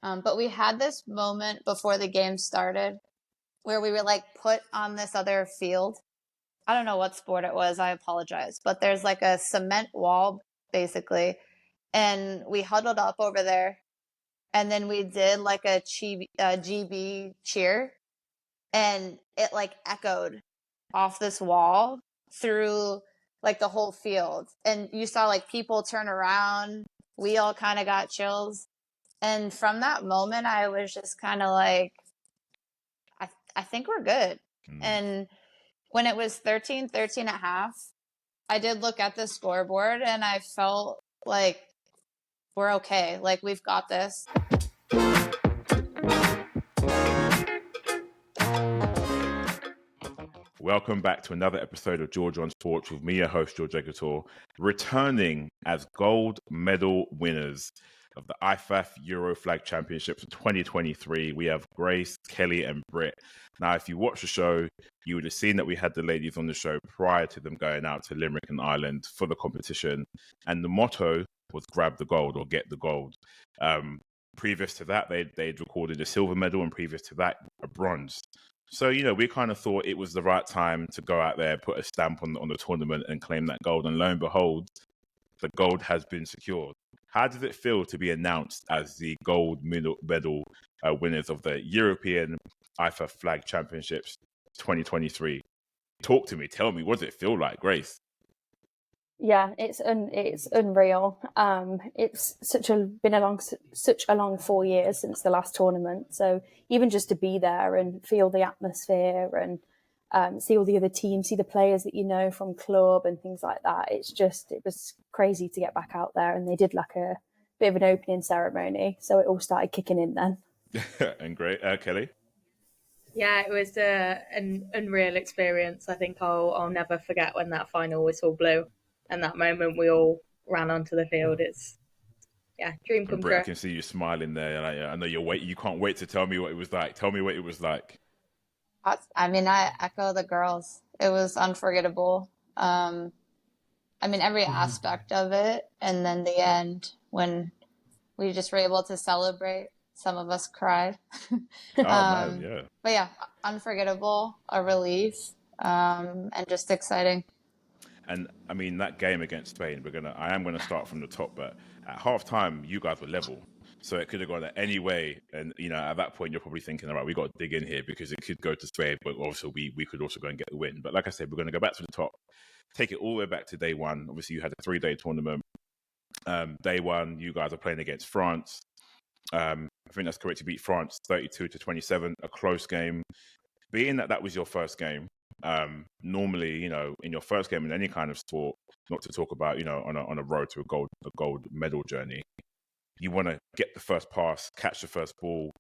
But we had this moment before the game started where we were like put on this other field. I don't know what sport it was. I apologize. But there's like a cement wall, basically. And we huddled up over there. And then we did like a GB cheer. And it like echoed off this wall through like the whole field. And you saw like people turn around. We all kind of got chills. And from that moment, I was just kind of like, I think we're good. And when it was 13 at half, I did look at the scoreboard and I felt like we're okay. Like, we've got this. Welcome back to another episode of Georgeonsports with me, your host, George Egator, returning as gold medal winners of the IFAF Euro Flag Championships of 2023. We have Grace, Kellie, and Britt. Now, if you watch the show, you would have seen that we had the ladies on the show prior to them going out to Limerick and Ireland for the competition. And the motto was grab the gold or get the gold. Previous to that, they'd recorded a silver medal, and previous to that, a bronze. So, we kind of thought it was the right time to go out there, put a stamp on the tournament and claim that gold. And lo and behold, the gold has been secured. How does it feel to be announced as the gold medal winners of the European IFAF Flag Championships 2023? Talk to me. Tell me, what does it feel like, Grace? Yeah, it's unreal. It's been such a long 4 years since the last tournament. So even just to be there and feel the atmosphere and see all the other teams, see the players that you know from club and things like that. It was crazy to get back out there. And they did like a bit of an opening ceremony, so it all started kicking in then. And great, Kellie. Yeah, it was an unreal experience. I think I'll never forget when that final whistle blew. And that moment we all ran onto the field. It's, dream come true. I can see you smiling there. And I know you can't wait to tell me what it was like. Tell me what it was like. I mean, I echo the girls. It was unforgettable. Every aspect of it. And then the end, when we just were able to celebrate, some of us cried. Man, yeah. But yeah, unforgettable, a relief, and just exciting. And I mean, that game against Spain, I am gonna start from the top, but at halftime, you guys were level. So it could have gone any way. And, at that point, you're probably thinking, all right, we got to dig in here because it could go to Spain, but also we could also go and get the win. But like I said, we're going to go back to the top, take it all the way back to day one. Obviously, you had a 3-day tournament. Day one, you guys are playing against France. I think that's correct. You beat France 32-27, a close game. Being that was your first game, normally, in your first game in any kind of sport, not to talk about, on a road to a gold medal journey, you want to get the first pass, catch the first ball,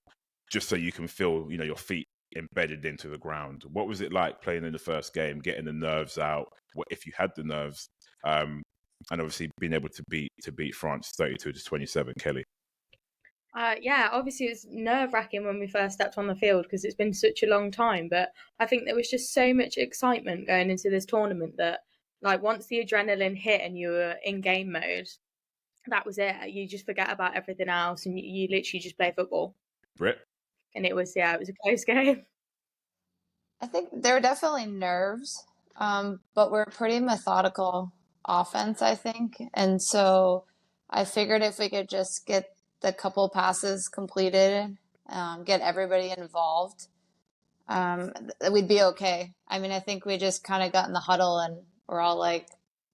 just so you can feel, your feet embedded into the ground. What was it like playing in the first game, getting the nerves out? What if you had the nerves? And obviously being able to beat France 32-27, Kellie. Obviously it was nerve-wracking when we first stepped on the field because it's been such a long time, but I think there was just so much excitement going into this tournament that, like, once the adrenaline hit and you were in game mode, that was it. You just forget about everything else and you literally just play football. Britt? And it was a close game. I think there were definitely nerves, but we're pretty methodical offense, I think. And so I figured if we could just get the couple passes completed, get everybody involved, we'd be okay. I think we just kind of got in the huddle and we're all like,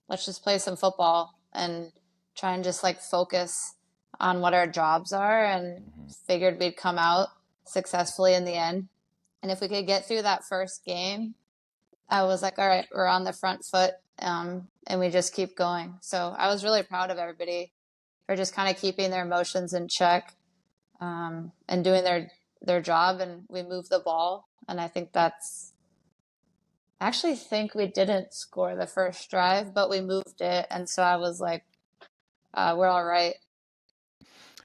let's just play some football and try and just like focus on what our jobs are, and figured we'd come out successfully in the end. And if we could get through that first game, I was like, all right, we're on the front foot, and we just keep going. So I was really proud of everybody for just kind of keeping their emotions in check, and doing their job. And we moved the ball. And I think I actually think we didn't score the first drive, but we moved it. And so I was like, we're all right.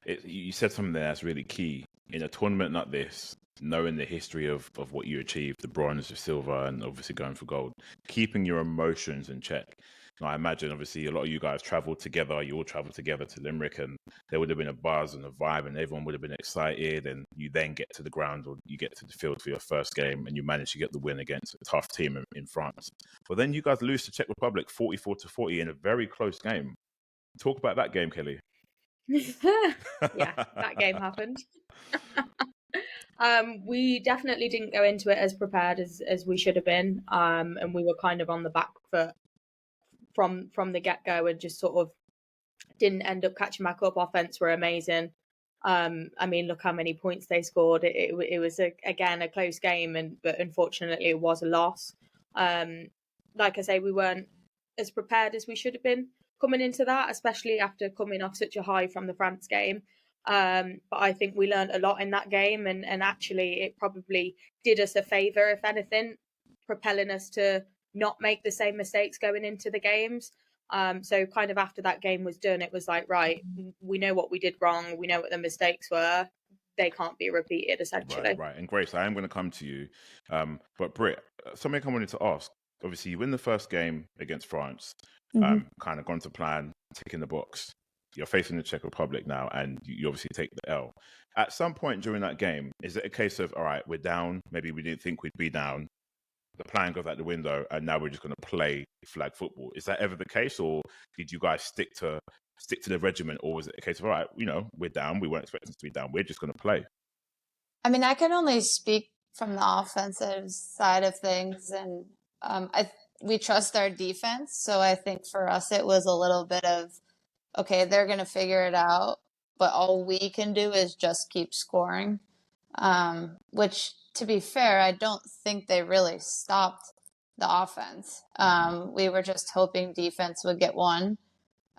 You said something there that's really key. In a tournament like this, knowing the history of what you achieved, the bronze, the silver, and obviously going for gold, keeping your emotions in check. I imagine, obviously, a lot of you guys traveled together. You all traveled together to Limerick, and there would have been a buzz and a vibe, and everyone would have been excited. And you then get to the ground, or you get to the field for your first game, and you manage to get the win against a tough team in France. But then you guys lose to Czech Republic 44-40 in a very close game. Talk about that game, Kellie. Yeah, that game happened. We definitely didn't go into it as prepared as we should have been, and we were kind of on the back foot from the get-go, and just sort of didn't end up catching back up. Offense were amazing. I mean, look how many points they scored. It was again a close game, but unfortunately it was a loss. Like I say, we weren't as prepared as we should have been coming into that, especially after coming off such a high from the France game. But I think we learned a lot in that game, and actually it probably did us a favour, if anything, propelling us to not make the same mistakes going into the games. So kind of after that game was done, it was like, right, we know what we did wrong. We know what the mistakes were. They can't be repeated, essentially. Right. And Grace, I am going to come to you. But Britt, something I wanted to ask. Obviously, you win the first game against France, kind of gone to plan, ticking the box. You're facing the Czech Republic now, and you obviously take the L. At some point during that game, is it a case of, all right, we're down, maybe we didn't think we'd be down, the plan goes out the window, and now we're just going to play flag football? Is that ever the case, or did you guys stick to the regiment, or was it a case of, all right, we're down, we weren't expecting to be down, we're just going to play? I mean, I can only speak from the offensive side of things, and we trust our defense. So I think for us, it was a little bit of, okay, they're going to figure it out, but all we can do is just keep scoring, which, to be fair, I don't think they really stopped the offense. We were just hoping defense would get one,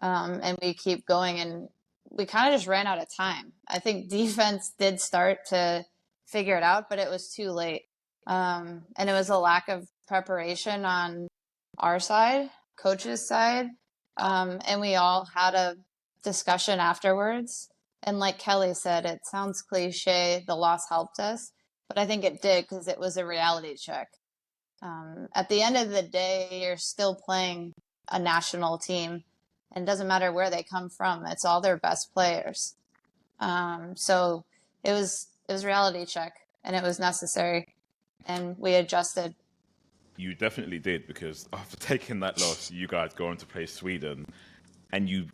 and we keep going, and we kind of just ran out of time. I think defense did start to figure it out, but it was too late. And it was a lack of preparation on our side, coach's side. And we all had a discussion afterwards. And like Kellie said, it sounds cliche, the loss helped us, but I think it did, because it was a reality check. At the end of the day, you're still playing a national team, and it doesn't matter where they come from. It's all their best players. So it was a reality check, and it was necessary, and we adjusted. You definitely did, because after taking that loss, you guys go on to play Sweden, and you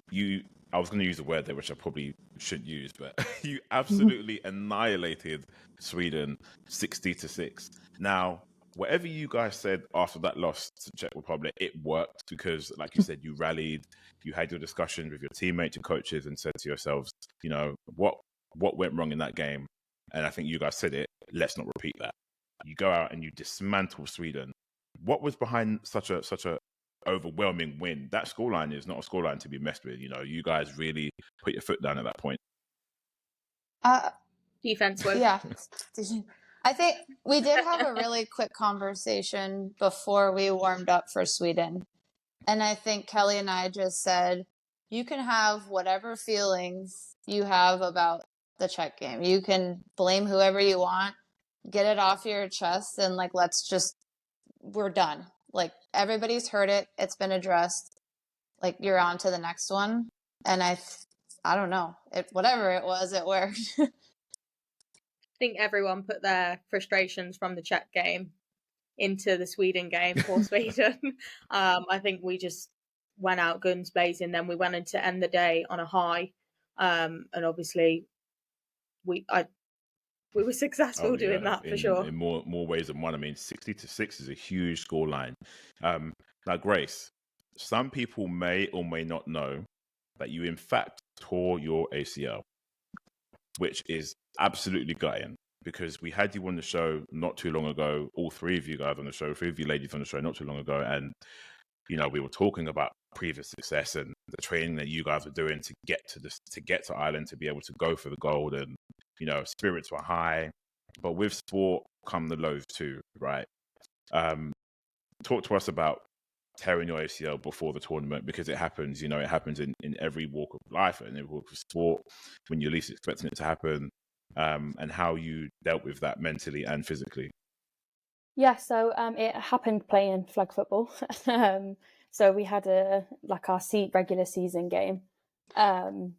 I was going to use a word there which I probably shouldn't use, but you absolutely annihilated Sweden 60-6. Now, whatever you guys said after that loss to Czech Republic, it worked, because, like you said, you rallied, you had your discussions with your teammates and coaches, and said to yourselves, what went wrong in that game? And I think you guys said it, let's not repeat that. You go out and you dismantle Sweden. What was behind such a overwhelming win? That scoreline is not a scoreline to be messed with. You guys really put your foot down at that point. Defense work. Yeah. I think we did have a really quick conversation before we warmed up for Sweden. And I think Kellie and I just said, you can have whatever feelings you have about the Czech game. You can blame whoever you want, get it off your chest, and we're done. Like, everybody's heard it. It's been addressed. Like, you're on to the next one. And I don't know. Whatever it was, it worked. I think everyone put their frustrations from the Czech game into the Sweden game for Sweden. I think we just went out guns blazing. Then we went in to end the day on a high. And obviously, we were successful doing that, for sure. In more ways than one. I mean, 60-6 is a huge scoreline. Now, Grace, some people may or may not know that you, in fact, tore your ACL, which is absolutely gutting, because we had you on the show not too long ago, all three of you guys on the show, three of you ladies on the show not too long ago, and we were talking about previous success and the training that you guys were doing to get to Ireland, to be able to go for the gold, and spirits were high. But with sport come the lows too, right? Talk to us about tearing your ACL before the tournament, because it happens. It happens in every walk of life and every walk of sport when you're least expecting it to happen, and how you dealt with that mentally and physically. Yeah, so it happened playing flag football. So we had our regular season game, and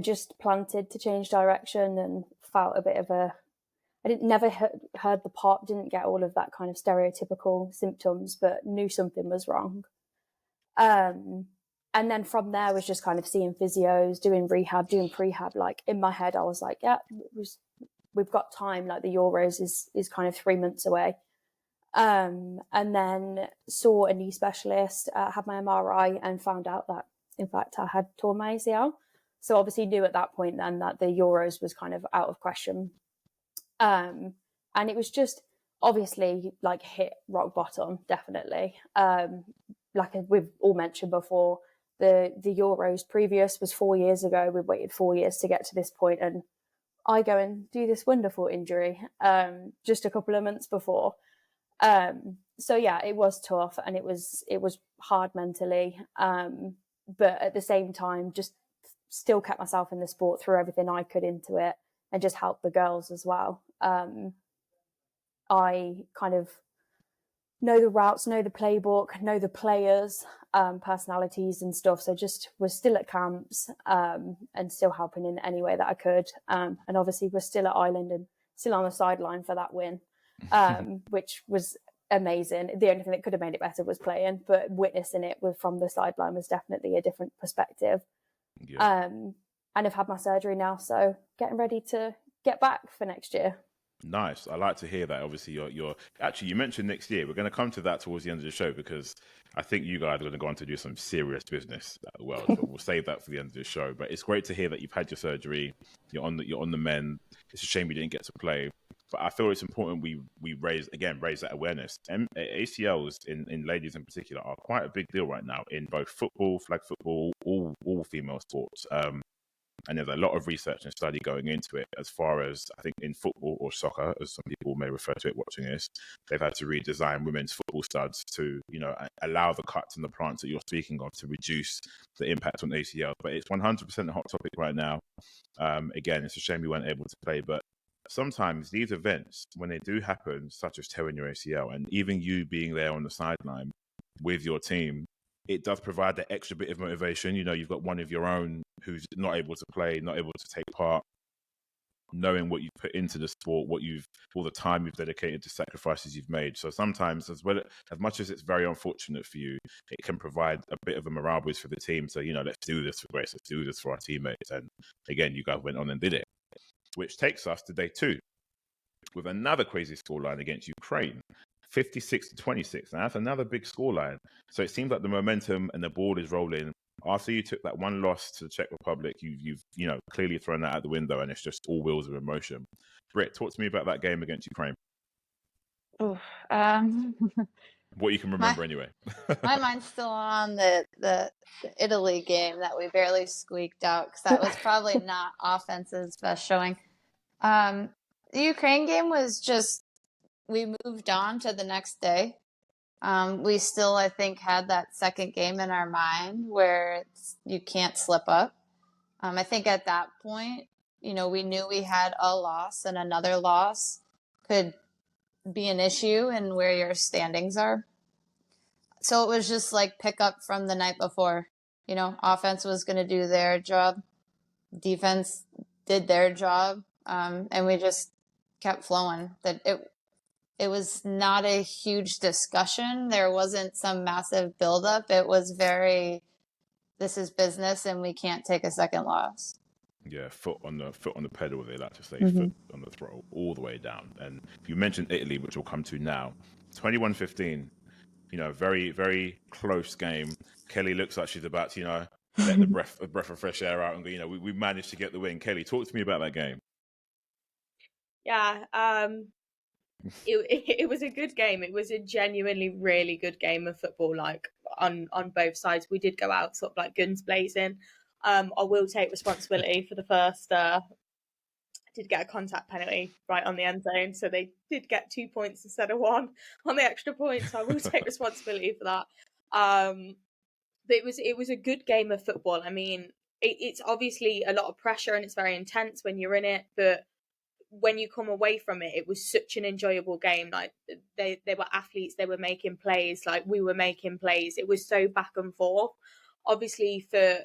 just planted to change direction, and felt a bit of I never heard the pop, didn't get all of that kind of stereotypical symptoms, but knew something was wrong. And then from there was just kind of seeing physios, doing rehab, doing prehab. Like in my head, I was like, yeah, we've got time. Like the Euros is kind of 3 months away. And then saw a knee specialist, had my MRI, and found out that, in fact, I had torn my ACL. So obviously knew at that point then that the Euros was kind of out of question. And it was just obviously like hit rock bottom, definitely. Like we've all mentioned before, the Euros previous was 4 years ago. We've waited 4 years to get to this point, and I go and do this wonderful injury just a couple of months before. So yeah, it was tough, and it was hard mentally. But at the same time, just still kept myself in the sport, threw everything I could into it, and just helped the girls as well. I kind of know the routes, know the playbook, know the players, personalities and stuff. So just was still at camps, and still helping in any way that I could. And obviously we're still at Ireland and still on the sideline for that win, which was amazing. The only thing that could have made it better was playing, but witnessing it from the sideline was definitely a different perspective. Yeah. And I've had my surgery now, so getting ready to get back for next year. Nice. I like to hear that. Obviously, you're actually, you mentioned next year. We're going to come to that towards the end of the show, because I think you guys are going to go on to do some serious business at the World. But we'll save that for the end of the show. But it's great to hear that you've had your surgery. You're on the men. It's a shame you didn't get to play. But I feel it's important we raise that awareness. ACLs in ladies in particular are quite a big deal right now in both football, flag football, all female sports. And there's a lot of research and study going into it. As far as, I think, in football, or soccer, as some people may refer to it watching this, they've had to redesign women's football studs to, allow the cuts and the plants that you're speaking of to reduce the impact on ACL. But it's 100% a hot topic right now. Again, it's a shame we weren't able to play, but sometimes these events, when they do happen, such as tearing your ACL, and even you being there on the sideline with your team, it does provide that extra bit of motivation. You've got one of your own who's not able to play, not able to take part, knowing what you've put into the sport, all the time you've dedicated to sacrifices you've made. So sometimes, as much as it's very unfortunate for you, it can provide a bit of a morale boost for the team. So, let's do this for Grace, let's do this for our teammates. And again, you guys went on and did it, which takes us to day 2 with another crazy scoreline against Ukraine. 56-26. Now that's another big scoreline. So it seems like the momentum and the ball is rolling. After you took that one loss to the Czech Republic, you've clearly thrown that out the window, and it's just all wheels of emotion. Britt, talk to me about that game against Ukraine. Oof, what you can remember anyway. My mind's still on the Italy game that we barely squeaked out, because that was probably not offense's best showing. The Ukraine game was just, we moved on to the next day. We still, I think, had that second game in our mind where you can't slip up. I think at that point, we knew we had a loss, and another loss could be an issue in where your standings are. So it was just like pick up from the night before. Offense was going to do their job. Defense did their job. And we just kept flowing. It was not a huge discussion. There wasn't some massive buildup. It was this is business, and we can't take a second loss. Yeah, foot on the pedal, they like to say, foot on the throttle, all the way down. And you mentioned Italy, which we'll come to now. 21-15, very, very close game. Kellie looks like she's about to, let the breath of fresh air out, and we managed to get the win. Kellie, talk to me about that game. Yeah, it was a good game. It was a genuinely really good game of football, like on both sides. We did go out sort of like guns blazing. I will take responsibility for the first. Did get a contact penalty right on the end zone, so they did get 2 points instead of 1 on the extra point. So I will take responsibility for that. But it was a good game of football. I mean, it's obviously a lot of pressure and it's very intense when you're in it, but when you come away from it, it was such an enjoyable game. Like they were athletes, they were making plays, like we were making plays. It was so back and forth. Obviously for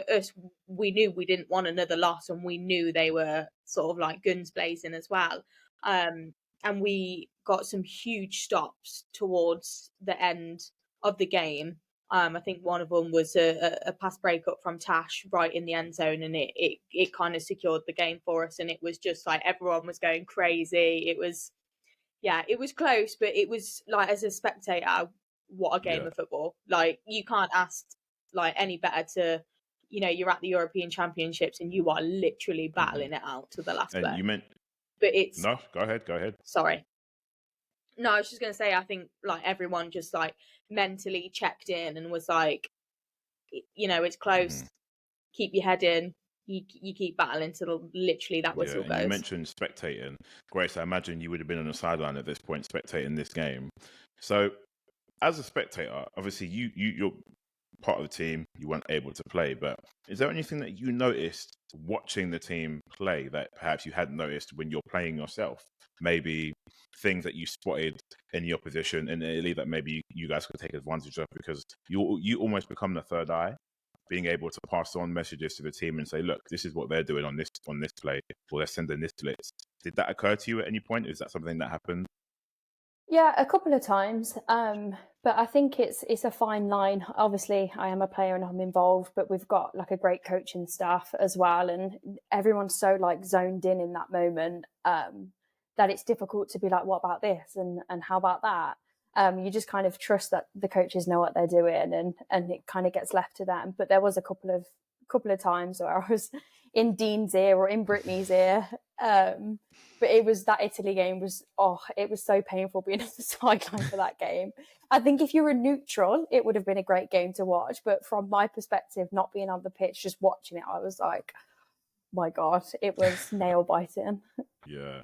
us, we knew we didn't want another loss, and we knew they were sort of like guns blazing as well. And we got some huge stops towards the end of the game. I think one of them was a pass breakup from Tash right in the end zone, and it kind of secured the game for us. And it was just like everyone was going crazy. It was close, but it was like, as a spectator, what a game of football. Like, you can't ask like any better to, you're at the European Championships and you are literally battling it out to the last And play. you meant But it's no. Go ahead. Sorry. No, I was just going to say, I think like everyone just like mentally checked in and was like, it's close. Keep your head in. You keep battling till literally that whistle goes. You mentioned spectating. Grace, I imagine you would have been on the sideline at this point spectating this game. So as a spectator, obviously you're part of the team, you weren't able to play, but is there anything that you noticed watching the team play that perhaps you hadn't noticed when you're playing yourself? Maybe things that you spotted in the opposition in Italy that maybe you guys could take advantage of, because you almost become the third eye, being able to pass on messages to the team and say, look, this is what they're doing on this play, or they're sending this blitz. Did that occur to you at any point? Is that something that happened? Yeah, a couple of times. But I think it's a fine line. Obviously, I am a player and I'm involved, but we've got like a great coaching staff as well, and everyone's so like zoned in that moment that it's difficult to be like, what about this and how about that? You just kind of trust that the coaches know what they're doing, and it kind of gets left to them. But there was a couple of times where I was in Dean's ear or in Brittany's ear. But it was that Italy game it was so painful being on the sideline for that game. I think if you were neutral, it would have been a great game to watch. But from my perspective, not being on the pitch, just watching it, I was like, my God, it was nail biting. Yeah.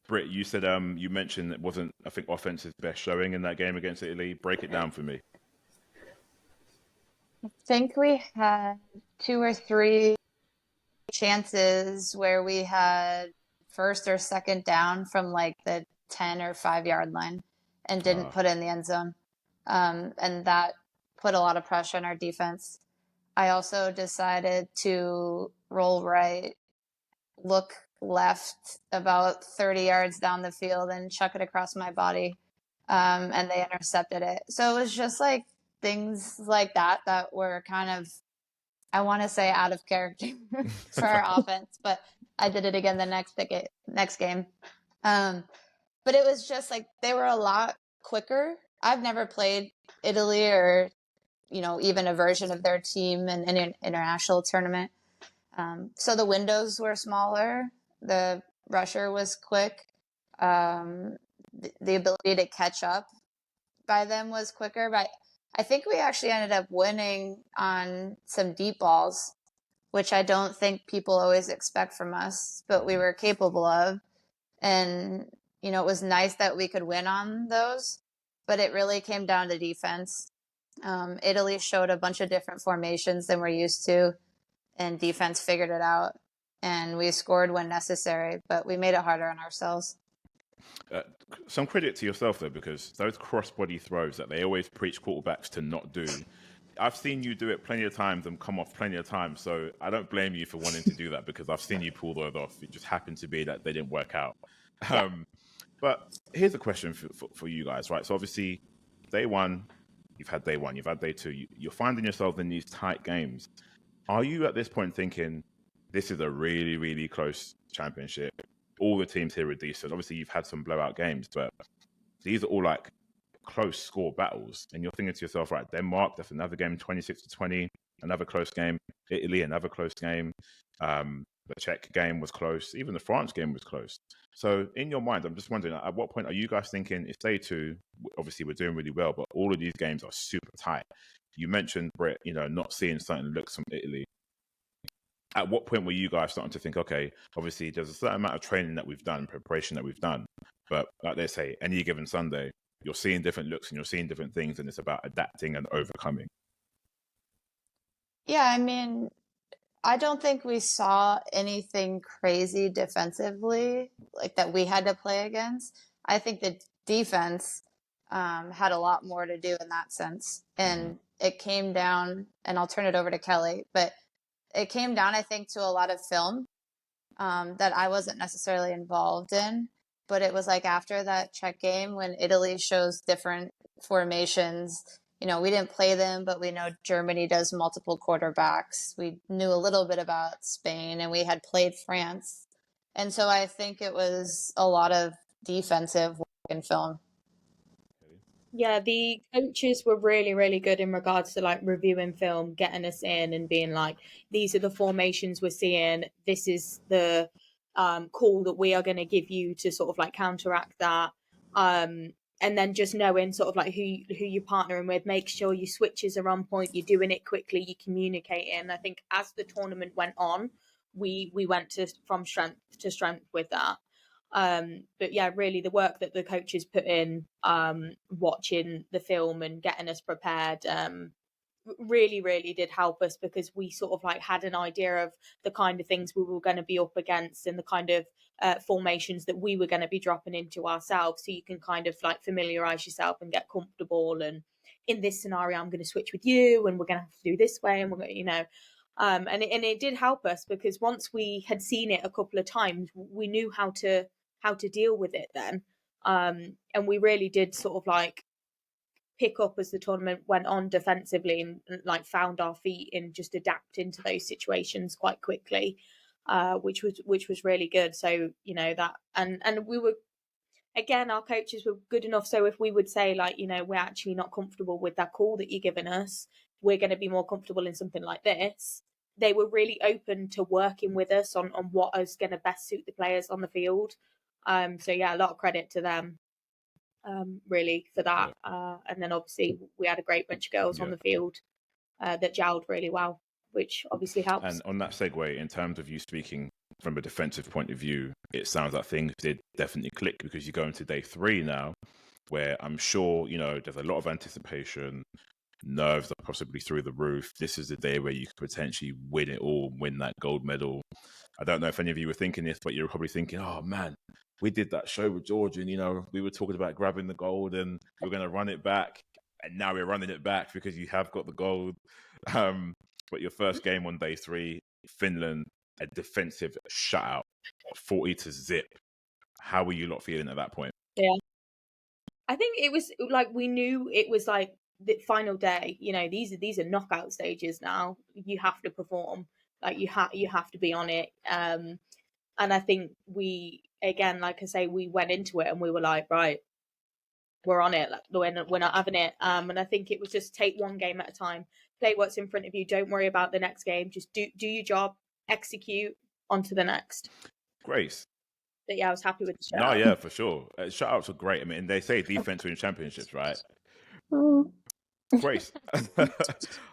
Britt, you said you mentioned it wasn't, I think, offense's best showing in that game against Italy. Break it down for me. I think we had 2 or 3 chances where we had first or second down from like the 10 or 5-yard line and didn't put it in the end zone. And that put a lot of pressure on our defense. I also decided to roll right, look left about 30 yards down the field and chuck it across my body. And they intercepted it. So it was just like things like that were kind of, I want to say, out of character for our offense, but I did it again the next game. But it was just like they were a lot quicker. I've never played Italy or, even a version of their team in an international tournament. So the windows were smaller. The rusher was quick. The ability to catch up by them was quicker. But I think we actually ended up winning on some deep balls, which I don't think people always expect from us, but we were capable of. And, it was nice that we could win on those, but it really came down to defense. Italy showed a bunch of different formations than we're used to, and defense figured it out. And we scored when necessary, but we made it harder on ourselves. Some credit to yourself, though, because those cross-body throws that they always preach quarterbacks to not do, I've seen you do it plenty of times and come off plenty of times. So I don't blame you for wanting to do that, because I've seen you pull those off. It just happened to be that they didn't work out. But here's a question for you guys, right? So obviously, day one, you've had day one, you've had day two. You're finding yourself in these tight games. Are you at this point thinking, this is a really, really close championship? All the teams here are decent. Obviously, you've had some blowout games, but these are all like close score battles. And you're thinking to yourself, right, Denmark, that's another game, 26-20, another close game. Italy, another close game. The Czech game was close. Even the France game was close. So in your mind, I'm just wondering, at what point are you guys thinking, it's day two, obviously we're doing really well, but all of these games are super tight. You mentioned, Britt, not seeing certain looks from Italy. At what point were you guys starting to think, okay, obviously there's a certain amount of training that we've done, preparation that we've done, but like they say, any given Sunday, you're seeing different looks and you're seeing different things, and it's about adapting and overcoming. Yeah, I mean, I don't think we saw anything crazy defensively, like that we had to play against. I think the defense had a lot more to do in that sense. And it came down, and I'll turn it over to Kellie, but it came down, I think, to a lot of film that I wasn't necessarily involved in. But it was like after that Czech game when Italy shows different formations. You know, we didn't play them, but we know Germany does multiple quarterbacks. We knew a little bit about Spain, and we had played France. And so I think it was a lot of defensive work in film. Yeah, the coaches were really, really good in regards to like reviewing film, getting us in and being like, these are the formations we're seeing. This is the call that we are going to give you to sort of like counteract that. And then just knowing sort of like who you're partnering with, make sure your switches are on point, you're doing it quickly, you're communicating. I think as the tournament went on, we went from strength to strength with that. But yeah, really the work that the coaches put in, watching the film and getting us prepared, really, really did help us, because we sort of like had an idea of the kind of things we were going to be up against and the kind of formations that we were going to be dropping into ourselves. So you can kind of like familiarize yourself and get comfortable. And in this scenario, I'm going to switch with you, and we're going to have to do this way, and we're going to, you know. And it did help us, because once we had seen it a couple of times, we knew how to deal with it then. And we really did sort of like pick up as the tournament went on defensively, and like found our feet in just adapting to those situations quite quickly, which was really good. So, you know, that, and we were, again, our coaches were good enough. So if we would say like, you know, we're actually not comfortable with that call that you're giving us, we're going to be more comfortable in something like this. They were really open to working with us on what is going to best suit the players on the field. So yeah, a lot of credit to them, really, for that. And then obviously we had a great bunch of girls on the field that gelled really well, which obviously helps. And on that segue, in terms of you speaking from a defensive point of view, it sounds like things did definitely click, because you go into day 3 now, where I'm sure, you know, there's a lot of anticipation, nerves are possibly through the roof. This is the day where you could potentially win it all, win that gold medal. I don't know if any of you were thinking this, but you're probably thinking, oh man, we did that show with George, and, you know, we were talking about grabbing the gold and we're going to run it back. And now we're running it back because you have got the gold. But your first game on day 3, Finland, a defensive shutout, 40-0. How were you lot feeling at that point? Yeah. I think it was like, we knew it was like the final day, you know, these are knockout stages now. You have to perform, like you have to be on it. And I think we, again, like I say, we went into it and we were like, right, we're on it. Like, we're not having it. And I think it was just take one game at a time, play what's in front of you. Don't worry about the next game. Just do your job, execute, on to the next. Grace. But yeah, I was happy with the No, shutout. yeah, for sure. Shutouts are great. I mean, they say defense wins championships, right? Grace,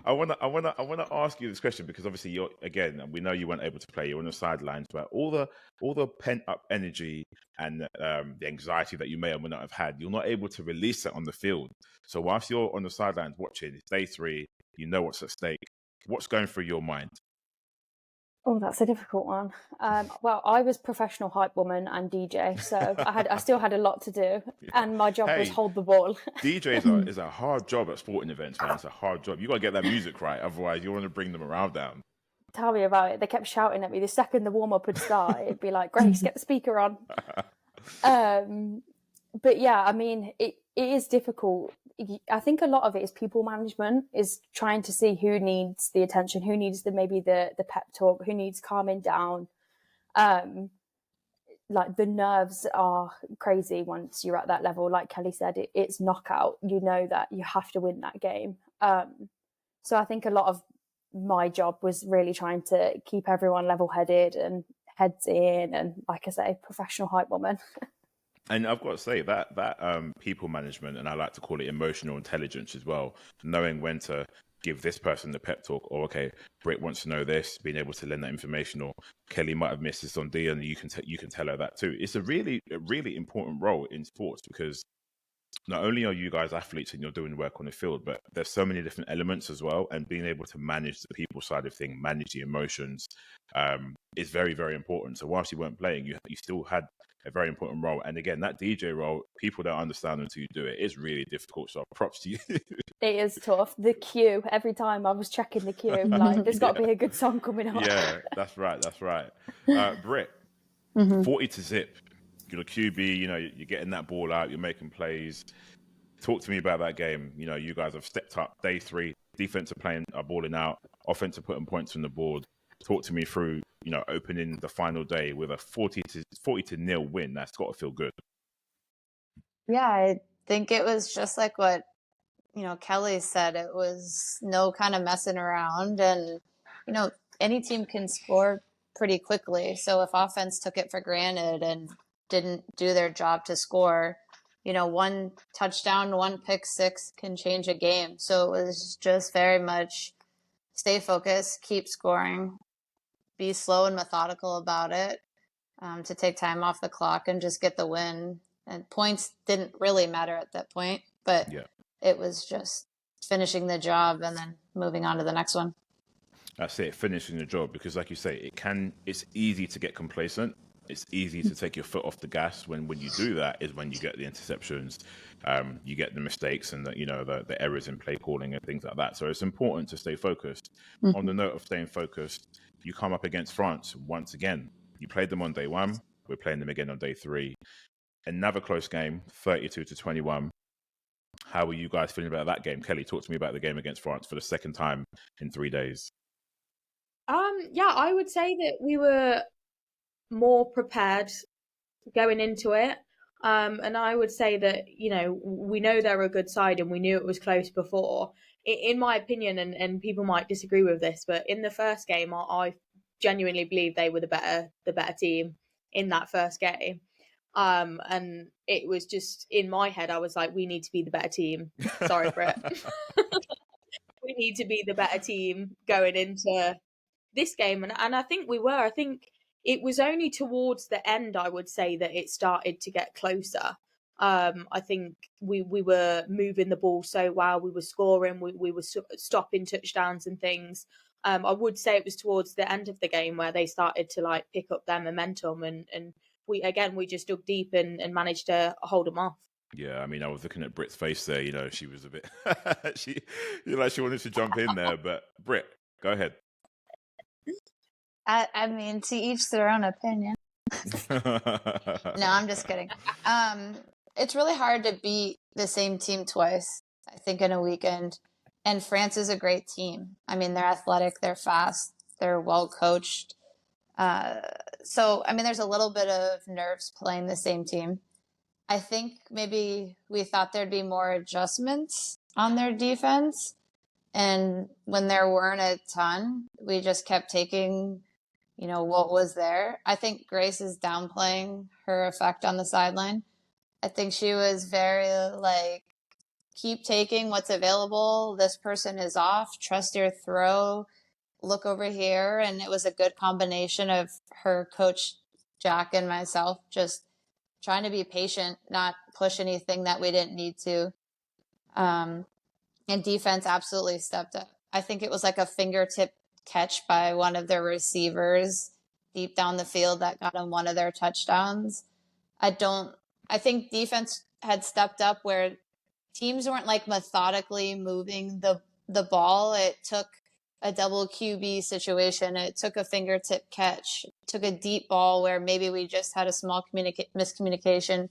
I wanna ask you this question, because obviously you're, again, we know you weren't able to play. You're on the sidelines, but all the pent up energy and the anxiety that you may or may not have had, you're not able to release it on the field. So whilst you're on the sidelines watching, it's day 3. You know what's at stake. What's going through your mind? Oh, that's a difficult one. Well, I was professional hype woman and DJ, so I still had a lot to do, and my job was hold the ball. DJ is a hard job at sporting events, man. It's a hard job. You got to get that music right, otherwise you want to bring the morale down. Tell me about it. They kept shouting at me the second the warm up would start. It'd be like, Grace, get the speaker on. But yeah, I mean, it is difficult. I think a lot of it is people management, is trying to see who needs the attention, who needs the pep talk, who needs calming down. Like the nerves are crazy once you're at that level. Like Kellie said, it's knockout. You know that you have to win that game. So I think a lot of my job was really trying to keep everyone level-headed and heads in, and like I say, professional hype woman. And I've got to say that people management, and I like to call it emotional intelligence as well, knowing when to give this person the pep talk, or okay, Britt wants to know this, being able to lend that information, or Kellie might have missed this on D, and you can tell her that too. It's a really important role in sports, because not only are you guys athletes and you're doing work on the field, but there's so many different elements as well. And being able to manage the people side of things, manage the emotions, is very, very important. So whilst you weren't playing, you still had a very important role. And again, that DJ role, people don't understand until you do it. It's really difficult. So props to you. It is tough. The queue, every time I was checking the queue, like, there's got to be a good song coming on. Yeah, that's right. That's right. Britt, 40 to zip. You're a QB, you know, you're getting that ball out, you're making plays. Talk to me about that game. You know, you guys have stepped up day 3. Defense are balling out. Offense are putting points on the board. Talk to me through, you know, opening the final day with a 40 to 0 win. That's got to feel good. Yeah, I think it was just like what, you know, Kellie said. It was no kind of messing around, and, you know, any team can score pretty quickly. So if offense took it for granted and didn't do their job to score, you know, one touchdown, one pick six can change a game. So it was just very much stay focused, keep scoring, be slow and methodical about it, to take time off the clock and just get the win. And points didn't really matter at that point, but it was just finishing the job and then moving on to the next one. That's it, finishing the job, because like you say, it's easy to get complacent. It's easy to take your foot off the gas when you do that is when you get the interceptions, you get the mistakes and the errors in play calling and things like that. So it's important to stay focused. Mm-hmm. On the note of staying focused, you come up against France once again. You played them on day 1. We're playing them again on day 3. Another close game, 32-21. How were you guys feeling about that game? Kellie, talk to me about the game against France for the second time in 3 days. Yeah, I would say that we were more prepared going into it. And I would say that, you know, we know they're a good side and we knew it was close before. In my opinion, and people might disagree with this, but in the first game, I genuinely believe they were the better team in that first game. And it was just, in my head, I was like, we need to be the better team. Sorry, Britt. We need to be the better team going into this game. And I think we were. I think it was only towards the end, I would say, that it started to get closer. I think we were moving the ball so well. We were scoring. We were stopping touchdowns and things. I would say it was towards the end of the game where they started to like pick up their momentum, and we just dug deep and managed to hold them off. Yeah, I mean, I was looking at Britt's face there. You know, she was a bit she wanted to jump in there, but Britt, go ahead. I mean, to each their own opinion. No, I'm just kidding. It's really hard to beat the same team twice, I think, in a weekend. And France is a great team. I mean, they're athletic, they're fast, they're well coached. So, I mean, there's a little bit of nerves playing the same team. I think maybe we thought there'd be more adjustments on their defense. And when there weren't a ton, we just kept taking, you know, what was there. I think Grace is downplaying her effect on the sideline. I think she was very like, keep taking what's available. This person is off. Trust your throw. Look over here. And it was a good combination of her coach, Jack, and myself just trying to be patient, not push anything that we didn't need to. And defense absolutely stepped up. I think it was like a fingertip catch by one of their receivers deep down the field that got them one of their touchdowns. I think defense had stepped up where teams weren't like methodically moving the ball. It took a double QB situation. It took a fingertip catch. It took a deep ball where maybe we just had a small miscommunication.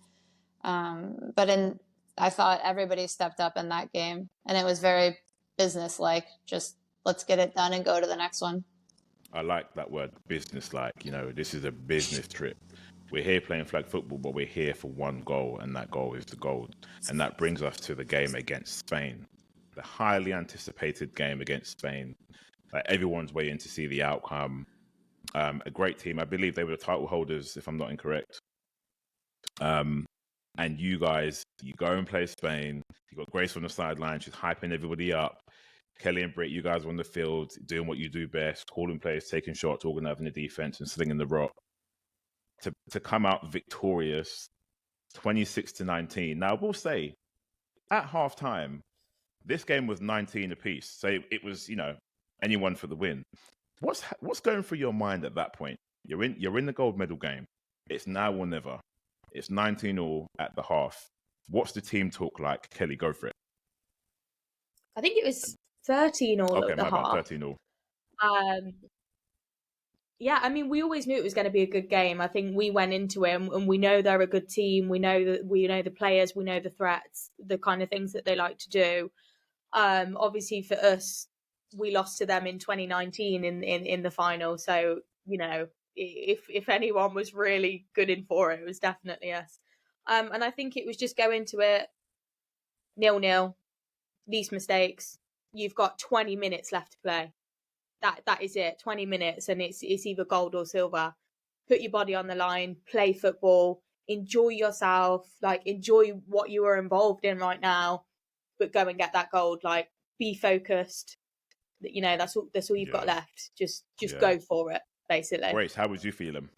I thought everybody stepped up in that game, and it was very business-like. Just let's get it done and go to the next one. I like that word, business-like. You know, this is a business trip. We're here playing flag football, but we're here for one goal, and that goal is the gold. And that brings us to the game against Spain, the highly anticipated game against Spain. Like, everyone's waiting to see the outcome. A great team. I believe they were the title holders, if I'm not incorrect. And you guys, you go and play Spain. You got Grace on the sideline. She's hyping everybody up. Kellie and Britt, you guys are on the field doing what you do best, calling plays, taking shots, organizing the defense, and slinging the rock. To come out victorious, 26-19. Now, I will say, at half time, this game was 19 apiece. So it was, anyone for the win. What's going through your mind at that point? You're in the gold medal game. It's now or never. It's 19-all at the half. What's the team talk like? Kellie, go for it. I think it was 13-all Okay, at the my bad, half. 13-all. Yeah, I mean, we always knew it was going to be a good game. I think we went into it and we know they're a good team. We know the players, we know the threats, the kind of things that they like to do. Obviously for us, we lost to them in 2019 in the final. So, if anyone was really good in for it, it was definitely us. And I think it was just go into it 0-0, least mistakes. You've got 20 minutes left to play. That is it, 20 minutes, and it's either gold or silver. Put your body on the line, play football, enjoy yourself, enjoy what you are involved in right now, but go and get that gold. Be focused. That's all you've got left. Just go for it, basically. Grace, how would you feel him?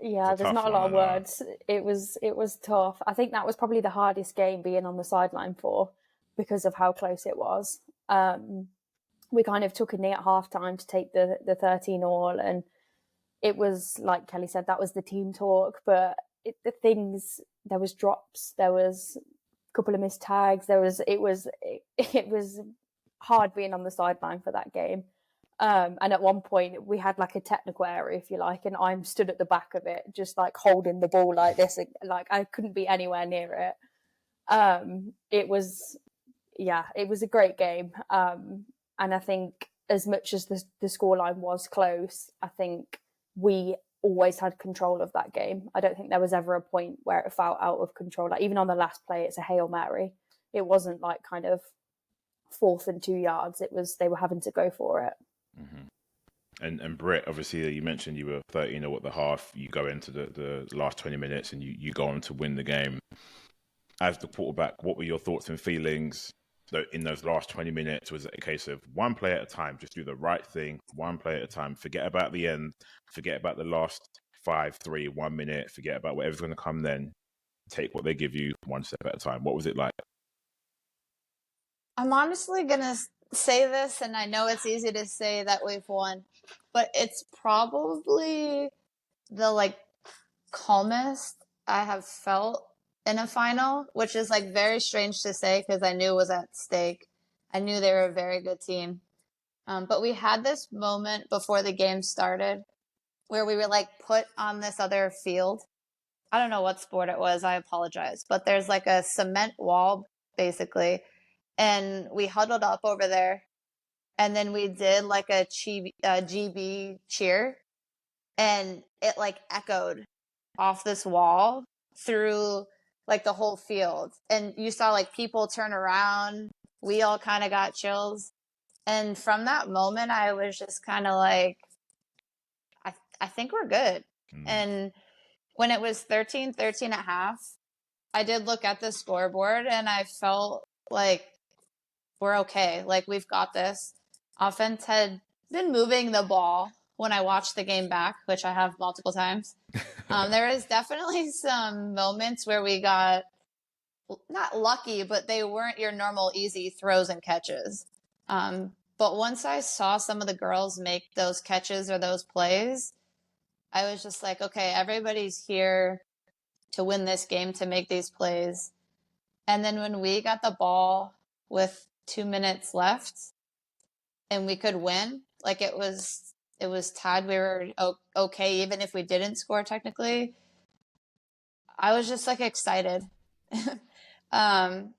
Yeah, there's not a lot of words. It was tough. I think that was probably the hardest game being on the sideline for, because of how close it was. We kind of took a knee at halftime to take the 13-all, and it was, like Kellie said, that was the team talk. But there was drops, there was a couple of missed tags, it was hard being on the sideline for that game. And at one point we had a technical area, if you like, and I'm stood at the back of it, just holding the ball like this, I couldn't be anywhere near it. It was a great game. And I think as much as the scoreline was close, I think we always had control of that game. I don't think there was ever a point where it felt out of control. Even on the last play, it's a Hail Mary. It wasn't kind of 4th and 2 yards. It was, they were having to go for it. Mm-hmm. And Britt, obviously, you mentioned you were 13-0 at the half. You go into the last 20 minutes and you go on to win the game. As the quarterback, what were your thoughts and feelings in those last 20 minutes? Was it a case of one play at a time, just do the right thing, one play at a time, forget about the end, forget about the last 5, 3, 1 minute, forget about whatever's going to come then, take what they give you one step at a time? What was it like? I'm honestly going to say this, and I know it's easy to say that we've won, but it's probably the calmest I have felt in a final, which is very strange to say because I knew it was at stake. I knew they were a very good team. But we had this moment before the game started where we were put on this other field. I don't know what sport it was. I apologize. But there's a cement wall basically. And we huddled up over there. And then we did a GB cheer. And it echoed off this wall through the whole field. And you saw people turn around. We all kind of got chills. And from that moment, I was just kind of I think we're good. And when it was 13-13 at half, I did look at the scoreboard and I felt we're okay. We've got this. Offense had been moving the ball when I watched the game back, which I have multiple times. There was definitely some moments where we got not lucky, but they weren't your normal easy throws and catches. But once I saw some of the girls make those catches or those plays, I was just okay, everybody's here to win this game, to make these plays. And then when we got the ball with 2 minutes left and we could win, it was tied. We were okay, even if we didn't score technically. I was just excited. And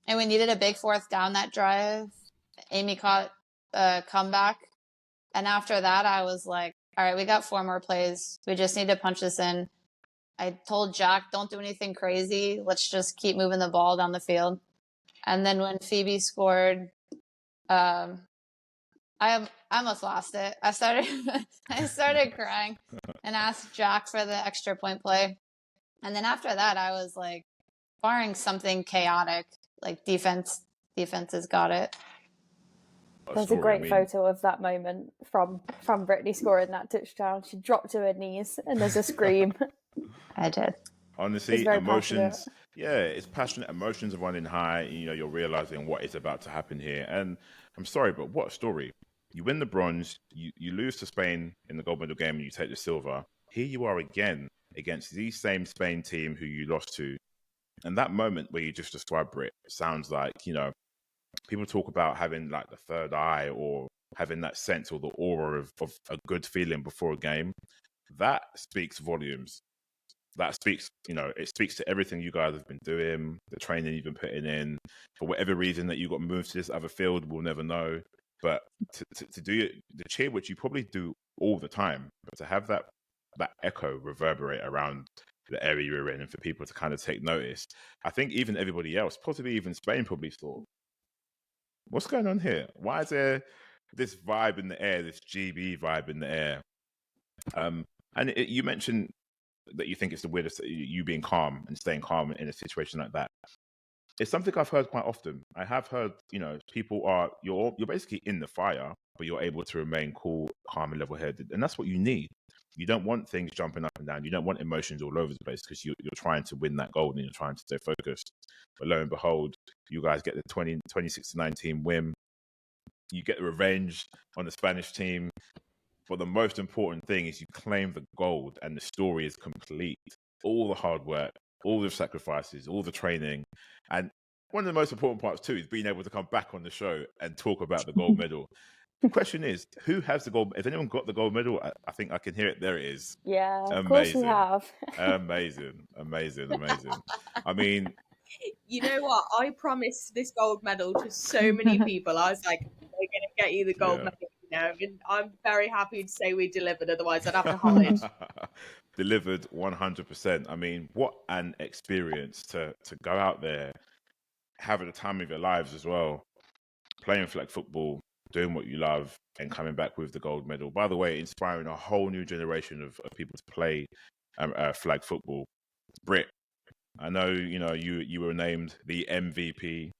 we needed a big 4th down that drive. Amy caught a comeback. And after that, I was all right, we got 4 more plays. We just need to punch this in. I told Jack, don't do anything crazy. Let's just keep moving the ball down the field. And then when Phoebe scored, I almost lost it. I started crying and asked Jack for the extra point play. And then after that, I was barring something chaotic, defense has got it. There's a great photo of that moment from Brittany scoring that touchdown. She dropped to her knees and there's a scream. I did. Honestly, very passionate. emotions. Yeah, it's passionate. Emotions are running high. You know, you're realizing what is about to happen here. And I'm sorry, but what a story! You win the bronze. You lose to Spain in the gold medal game, and you take the silver. Here you are again against the same Spain team who you lost to. And that moment where you just described Britt sounds like, you know, people talk about having like the third eye or having that sense or the aura of a good feeling before a game. That speaks volumes. That speaks, you know, it speaks to everything you guys have been doing, the training you've been putting in. For whatever reason that you got moved to this other field, we'll never know. But to do it, the cheer, which you probably do all the time, but to have that echo reverberate around the area you're in and for people to kind of take notice, I think even everybody else, possibly even Spain, probably thought, what's going on here? Why is there this vibe in the air, this GB vibe in the air? And you mentioned that you think it's the weirdest, you being calm and staying calm in a situation like that. It's something I've heard quite often. I have heard, you know, people are, you're basically in the fire, but you're able to remain cool, calm, and level-headed. And that's what you need. You don't want things jumping up and down. You don't want emotions all over the place because you're trying to win that gold and you're trying to stay focused. But lo and behold, you guys get the 26-19 win. You get the revenge on the Spanish team. But the most important thing is you claim the gold and the story is complete. All the hard work, all the sacrifices, all the training. And one of the most important parts too is being able to come back on the show and talk about the gold medal. The question is, who has the gold? Has anyone got the gold medal? I think I can hear it. There it is. Yeah, Amazing. of course we have. Amazing. I mean, you know what? I promised this gold medal to so many people. I was like, we're going to get you the gold medal. You know, and I'm very happy to say we delivered. Otherwise, I'd have to hide. Delivered 100%. I mean, what an experience to go out there, having the time of your lives as well, playing flag football, doing what you love, and coming back with the gold medal. By the way, inspiring a whole new generation of people to play flag football. Britt, I know you were named the MVP.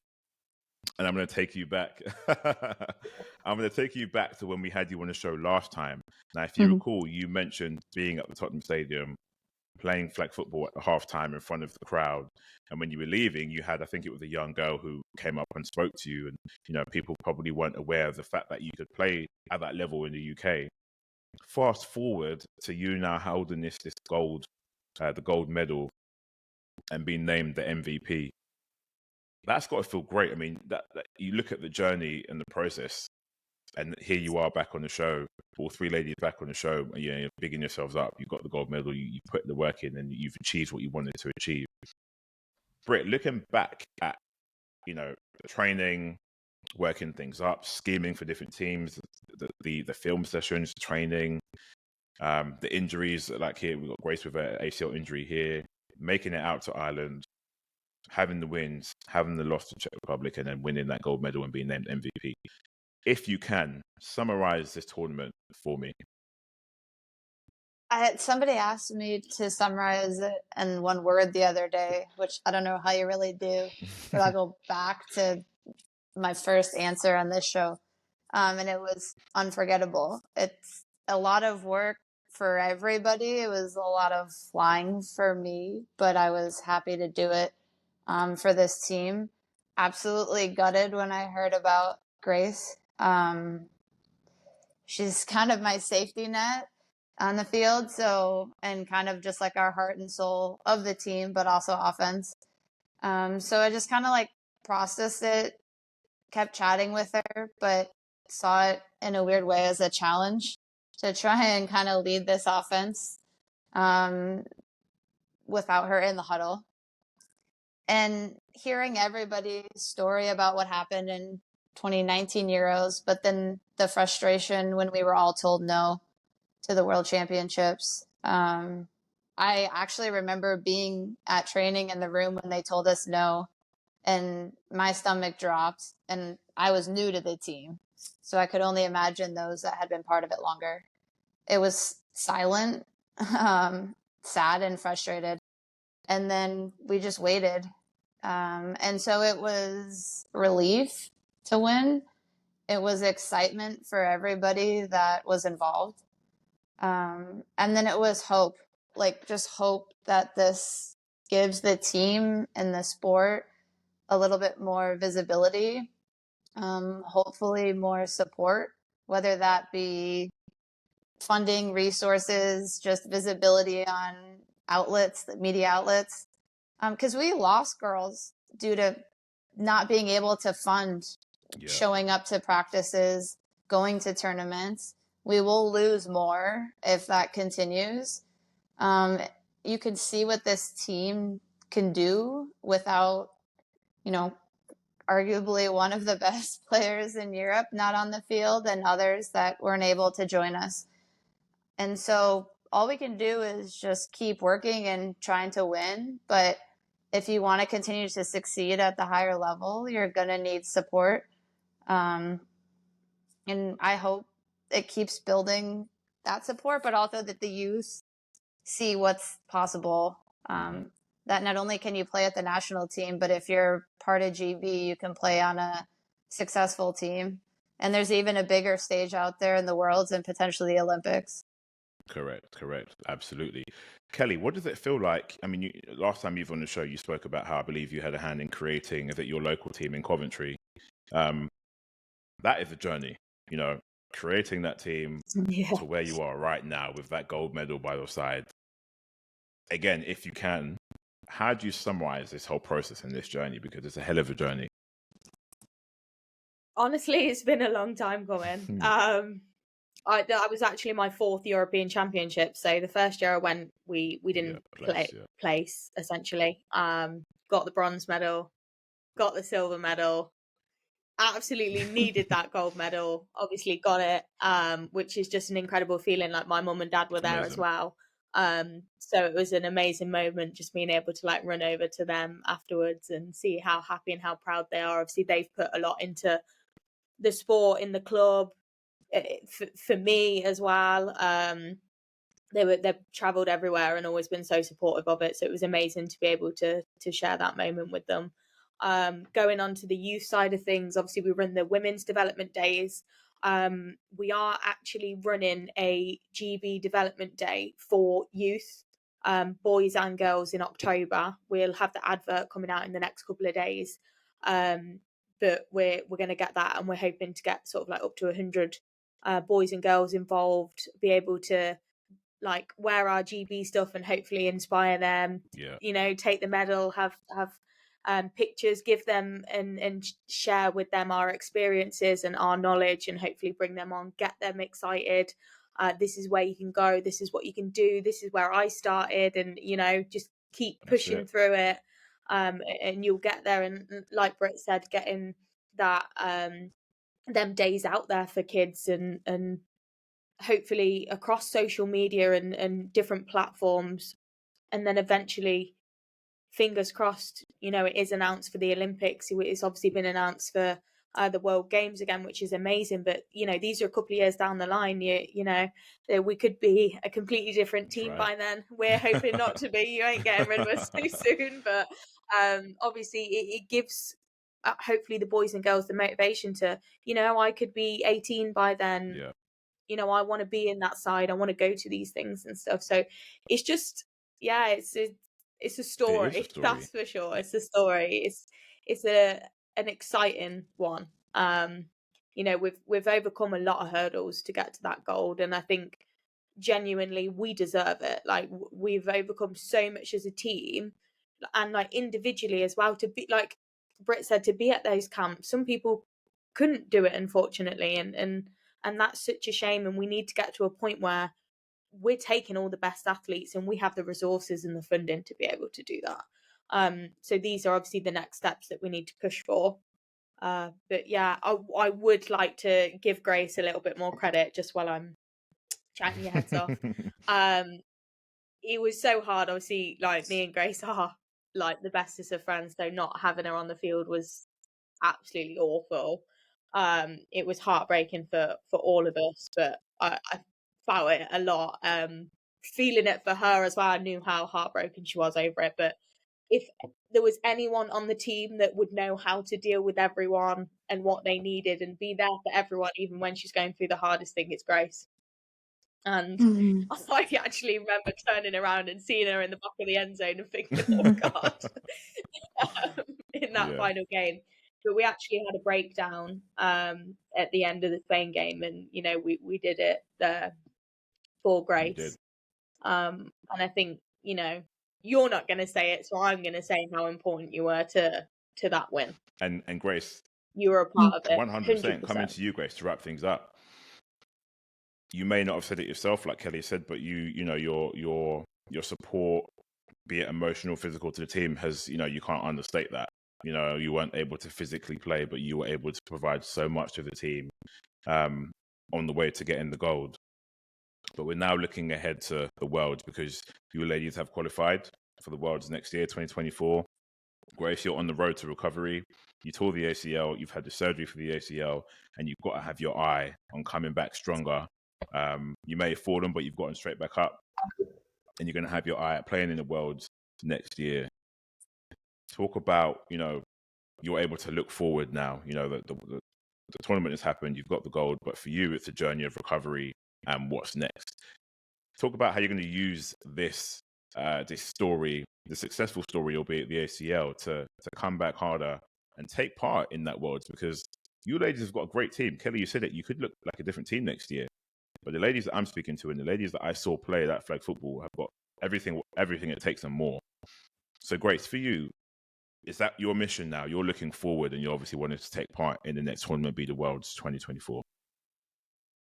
And I'm going to take you back. I'm going to take you back to when we had you on the show last time. Now, if you recall, you mentioned being at the Tottenham Stadium, playing flag football at the halftime in front of the crowd. And when you were leaving, you had, I think it was a young girl who came up and spoke to you. And, you know, people probably weren't aware of the fact that you could play at that level in the UK. Fast forward to you now holding this gold, the gold medal, and being named the MVP. That's got to feel great. I mean, that you look at the journey and the process, and here you are back on the show. All three ladies back on the show. You're bigging yourselves up. You've got the gold medal. You put the work in, and you've achieved what you wanted to achieve. Britt, looking back at the training, working things up, scheming for different teams, the film sessions, training, the injuries. Like here, we've got Grace with an ACL injury here, making it out to Ireland, having the wins, having the loss to Czech Republic, and then winning that gold medal and being named MVP. If you can, summarize this tournament for me. Somebody asked me to summarize it in one word the other day, which I don't know how you really do, but I'll go back to my first answer on this show. And it was unforgettable. It's a lot of work for everybody. It was a lot of flying for me, but I was happy to do it for this team. Absolutely gutted when I heard about Grace. She's kind of my safety net on the field, and kind of just like our heart and soul of the team, but also offense. So I just kind of like processed it, kept chatting with her, but saw it in a weird way as a challenge to try and kind of lead this offense without her in the huddle. And hearing everybody's story about what happened in 2019 Euros, but then the frustration when we were all told no to the World Championships. I actually remember being at training in the room when they told us no, and my stomach dropped, and I was new to the team. So I could only imagine those that had been part of it longer. It was silent, sad and frustrated. And then we just waited. And so it was relief to win. It was excitement for everybody that was involved. And then it was hope, like just hope that this gives the team and the sport a little bit more visibility, hopefully more support, whether that be funding, resources, just visibility on outlets, media outlets. Because we lost girls due to not being able to fund showing up to practices, going to tournaments. We will lose more if that continues. You can see what this team can do without, arguably one of the best players in Europe not on the field, and others that weren't able to join us. And so all we can do is just keep working and trying to win. But if you want to continue to succeed at the higher level, you're going to need support. And I hope it keeps building that support, but also that the youth see what's possible. That not only can you play at the national team, but if you're part of GB, you can play on a successful team. And there's even a bigger stage out there in the Worlds and potentially the Olympics. Correct. Absolutely. Kellie, what does it feel like? I mean, last time you were on the show, you spoke about how I believe you had a hand in creating your local team in Coventry. That is a journey, creating that team to where you are right now with that gold medal by your side. Again, if you can, how do you summarize this whole process and this journey? Because it's a hell of a journey. Honestly, it's been a long time coming. I was actually my 4th European Championship. So the first year I went, we didn't place essentially. Got the bronze medal, got the silver medal. Absolutely needed that gold medal. Obviously got it, which is just an incredible feeling. Like my mum and dad were there as well. So it was an amazing moment, just being able to run over to them afterwards and see how happy and how proud they are. Obviously they've put a lot into the sport in the club. For me as well, they've travelled everywhere and always been so supportive of it. So it was amazing to be able to share that moment with them. Going on to the youth side of things, obviously we run the women's development days. We are actually running a GB development day for youth, boys and girls, in October. We'll have the advert coming out in the next couple of days. But we're going to get that, and we're hoping to get sort of up to 100 boys and girls involved, be able to wear our GB stuff and hopefully inspire them. Take the medal, have pictures, give them and share with them our experiences and our knowledge, and hopefully bring them on, get them excited. This is where you can go, this is what you can do, this is where I started, and just keep pushing through it, and you'll get there. And like Britt said, getting that them days out there for kids, and hopefully across social media and different platforms, and then eventually, fingers crossed, it is announced for the Olympics. It's obviously been announced for the World Games again, which is amazing. But these are a couple of years down the line. We could be a completely different team by then. We're hoping not to be. You ain't getting rid of us too soon. But obviously, it gives hopefully the boys and girls the motivation to, I could be 18 by then. I want to be in that side. I want to go to these things and stuff. So it's just, it's a story. That's for sure. It's a story. It's an exciting one. We've overcome a lot of hurdles to get to that gold, and I think genuinely we deserve it. We've overcome so much as a team, and individually as well, to be, like Britt said, to be at those camps. Some people couldn't do it, unfortunately, and that's such a shame. And we need to get to a point where we're taking all the best athletes and we have the resources and the funding to be able to do that. So these are obviously the next steps that we need to push for. But yeah, I would like to give Grace a little bit more credit just while I'm chatting your heads off. It was so hard. Obviously, me and Grace are the bestest of friends, so not having her on the field was absolutely awful. It was heartbreaking for all of us, but I felt it a lot. Feeling it for her as well. I knew how heartbroken she was over it, but if there was anyone on the team that would know how to deal with everyone and what they needed and be there for everyone, even when she's going through the hardest thing, it's Grace. And Mhm. I actually remember turning around and seeing her in the back of the end zone and thinking, oh God, in that Yeah, final game. But we actually had a breakdown at the end of the Spain game, and we did it there for you did. Grace. And I think you're not going to say it, so I'm going to say how important you were to that win. And Grace, You were a part of it, 100% coming 100%. to you, Grace, to wrap things up. You may not have said it yourself, like Kellie said, but your support, be it emotional, physical, to the team has, you can't understate that. You weren't able to physically play, but you were able to provide so much to the team on the way to getting the gold. But we're now looking ahead to the Worlds, because you ladies have qualified for the Worlds next year, 2024. Grace, you're on the road to recovery. You tore the ACL, you've had the surgery for the ACL, and you've got to have your eye on coming back stronger. You may have fallen, but you've gotten straight back up, and you're going to have your eye at playing in the Worlds next year. Talk about, you're able to look forward now. The tournament has happened, you've got the gold, but for you, it's a journey of recovery and what's next. Talk about how you're going to use this story, the successful story, albeit the ACL, to come back harder and take part in that Worlds, because you ladies have got a great team. Kellie, you said it, you could look like a different team next year. But the ladies that I'm speaking to and the ladies that I saw play that flag football have got everything it takes and more. So Grace, for you, is that your mission now? You're looking forward and you obviously wanted to take part in the next tournament, be the Worlds 2024.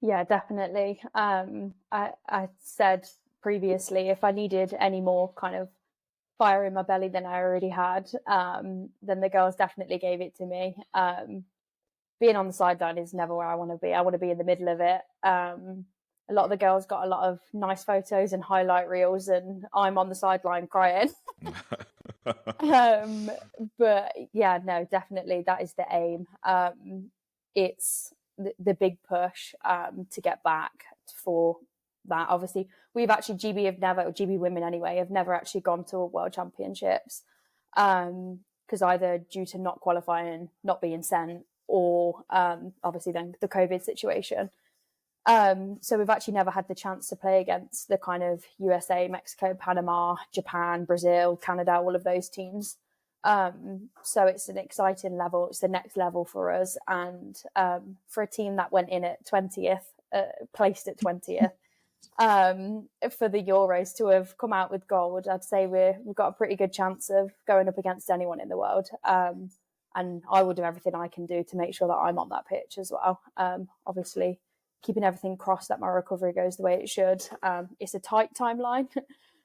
Yeah, definitely. I said previously, if I needed any more kind of fire in my belly than I already had, then the girls definitely gave it to me. Being on the sideline is never where I want to be. I want to be in the middle of it. A lot of the girls got a lot of nice photos and highlight reels, and I'm on the sideline crying. But yeah, no, definitely that is the aim. It's the big push to get back for that. Obviously, we've actually GB women anyway have never actually gone to a World Championships because either due to not qualifying, not being sent, or obviously then the COVID situation. So we've actually never had the chance to play against the kind of USA, Mexico, Panama, Japan, Brazil, Canada, all of those teams. So it's an exciting level. It's the next level for us. And for a team that went in at 20th, placed at 20th, for the Euros to have come out with gold, I'd say we've got a pretty good chance of going up against anyone in the world. And I will do everything I can do to make sure that I'm on that pitch as well. Obviously, keeping everything crossed that my recovery goes the way it should. It's a tight timeline,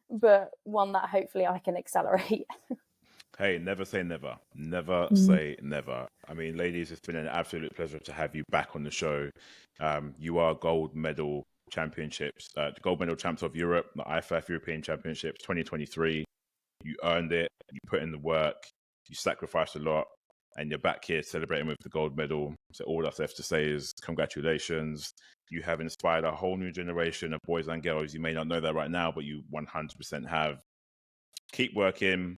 but one that hopefully I can accelerate. Hey, never say never. Never say never. I mean, ladies, it's been an absolute pleasure to have you back on the show. You are gold medal championships, gold medal champs of Europe, the IFAF European Championships 2023. You earned it. You put in the work. You sacrificed a lot. And you're back here celebrating with the gold medal. So all that's left to say is congratulations. You have inspired a whole new generation of boys and girls. You may not know that right now, but you 100% have. Keep working,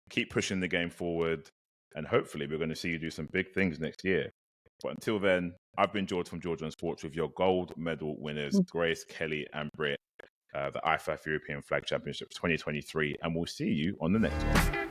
keep pushing the game forward, and hopefully we're going to see you do some big things next year. But until then, I've been George from Georgeonsports with your gold medal winners, Grace, Kellie, and Britt, the IFAF European Flag Championships 2023, and we'll see you on the next one.